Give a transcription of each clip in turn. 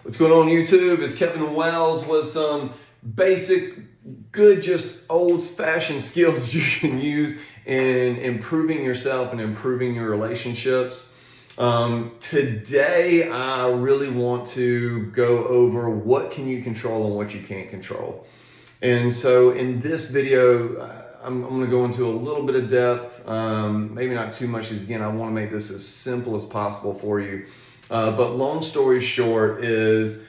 What's going on YouTube? It's Kevin Wells with some basic, good, just old-fashioned skills that you can use in improving yourself and improving your relationships. Today, I really want to go over what can you control and what you can't control. And so in this video, I'm going to go into a little bit of depth, maybe not too much, because again, I want to make this as simple as possible for you. But long story short is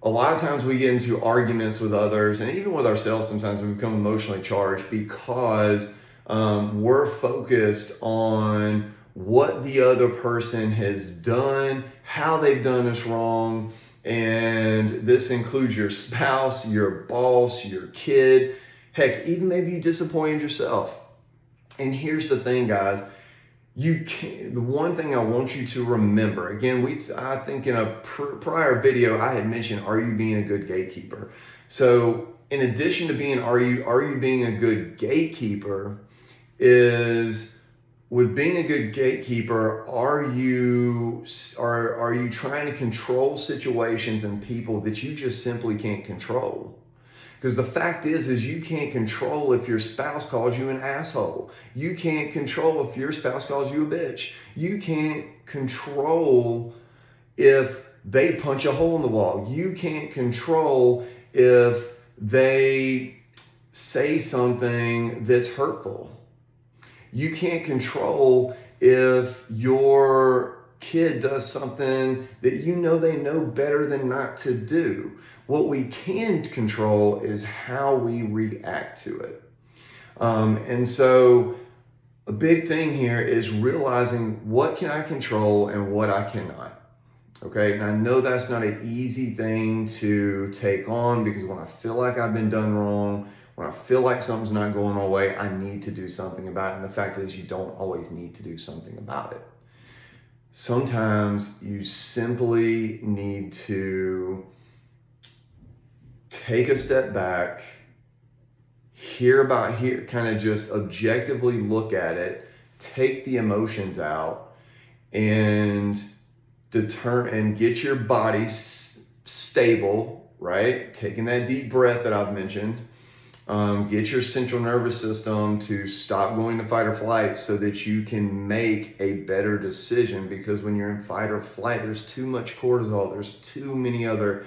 a lot of times we get into arguments with others and even with ourselves. Sometimes we become emotionally charged because we're focused on what the other person has done, how they've done us wrong. And this includes your spouse, your boss, your kid, heck, even maybe you disappointed yourself. And here's the thing, guys. The one thing I want you to remember, again, I think in a prior video I had mentioned, are you being a good gatekeeper? So in addition to being, are you being a good gatekeeper, is with being a good gatekeeper, are you trying to control situations and people that you just simply can't control? Because the fact is you can't control if your spouse calls you an asshole. You can't control if your spouse calls you a bitch. You can't control if they punch a hole in the wall. You can't control if they say something that's hurtful. You can't control if your kid does something that you know they know better than not to do. What we can control is how we react to it. And so a big thing here is realizing what can I control and what I cannot. Okay, and I know that's not an easy thing to take on, because when I feel like I've been done wrong, when I feel like something's not going my way, I need to do something about it. And the fact is, you don't always need to do something about it. Sometimes you simply need to take a step back, kind of just objectively look at it, take the emotions out, and get your body stable, right? Taking that deep breath that I've mentioned. Get your central nervous system to stop going to fight or flight so that you can make a better decision. Because when you're in fight or flight, there's too much cortisol. There's too many other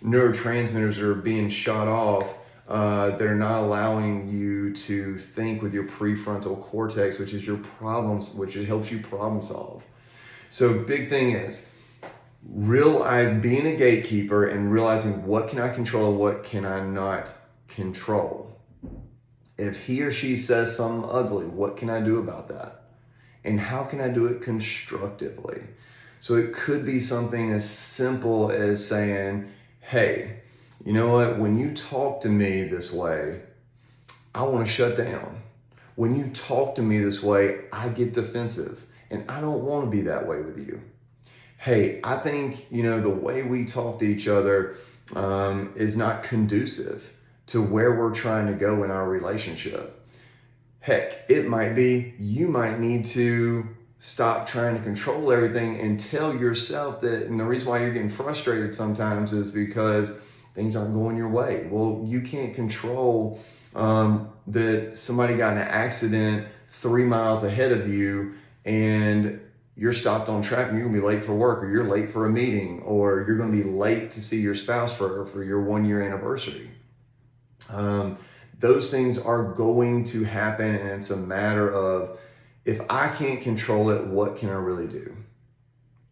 neurotransmitters that are being shot off that are not allowing you to think with your prefrontal cortex, which is which helps you problem solve. So big thing is realize being a gatekeeper and realizing what can I control, what can I not control. If he or she says something ugly, what can I do about that? And how can I do it constructively? So it could be something as simple as saying, hey, you know what? When you talk to me this way, I want to shut down. When you talk to me this way, I get defensive, and I don't want to be that way with you. Hey, I think, the way we talk to each other is not conducive to where we're trying to go in our relationship. Heck, it might be you might need to stop trying to control everything and tell yourself that, and the reason why you're getting frustrated sometimes is because things aren't going your way. Well, you can't control that somebody got in an accident 3 miles ahead of you and you're stopped on traffic, you're gonna be late for work, or you're late for a meeting, or you're gonna be late to see your spouse for your 1-year anniversary. Those things are going to happen, and it's a matter of, if I can't control it, what can I really do?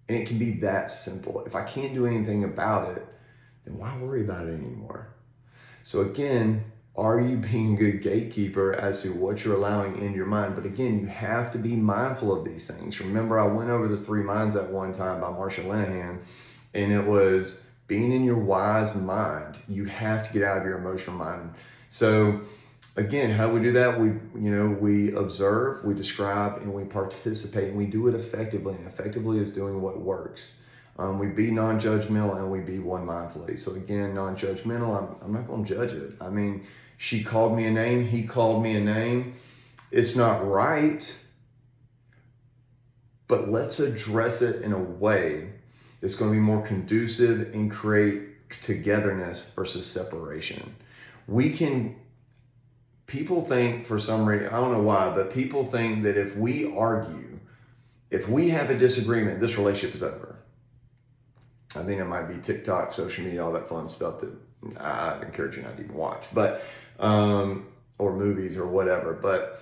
And it can be that simple. If I can't do anything about it, then why worry about it anymore? So again, are you being a good gatekeeper as to what you're allowing in your mind? But again, you have to be mindful of these things. Remember, I went over the 3 minds at one time by Marsha Linehan, and it was being in your wise mind. You have to get out of your emotional mind. So again, how do we do that? We observe, we describe, and we participate, and we do it effectively. And effectively is doing what works. We be non-judgmental, and we be one mindfully. So again, non-judgmental, I'm not going to judge it. I mean, she called me a name, he called me a name. It's not right, but let's address it in a way It's going to be more conducive and create togetherness versus separation. People think for some reason, I don't know why, but people think that if we argue, if we have a disagreement, this relationship is over. I think it might be TikTok, social media, all that fun stuff that I encourage you not to even watch, but or movies or whatever. But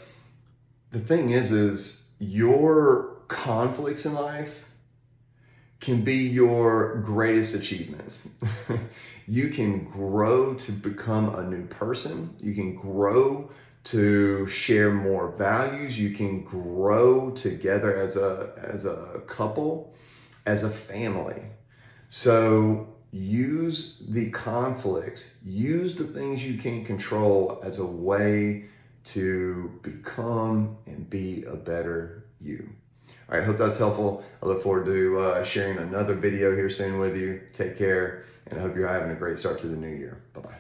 the thing is your conflicts in life can be your greatest achievements. You can grow to become a new person. You can grow to share more values. You can grow together as a couple, as a family. So use the conflicts, use the things you can't control as a way to become and be a better you. All right, hope that's helpful. I look forward to sharing another video here soon with you. Take care, and I hope you're having a great start to the new year. Bye-bye.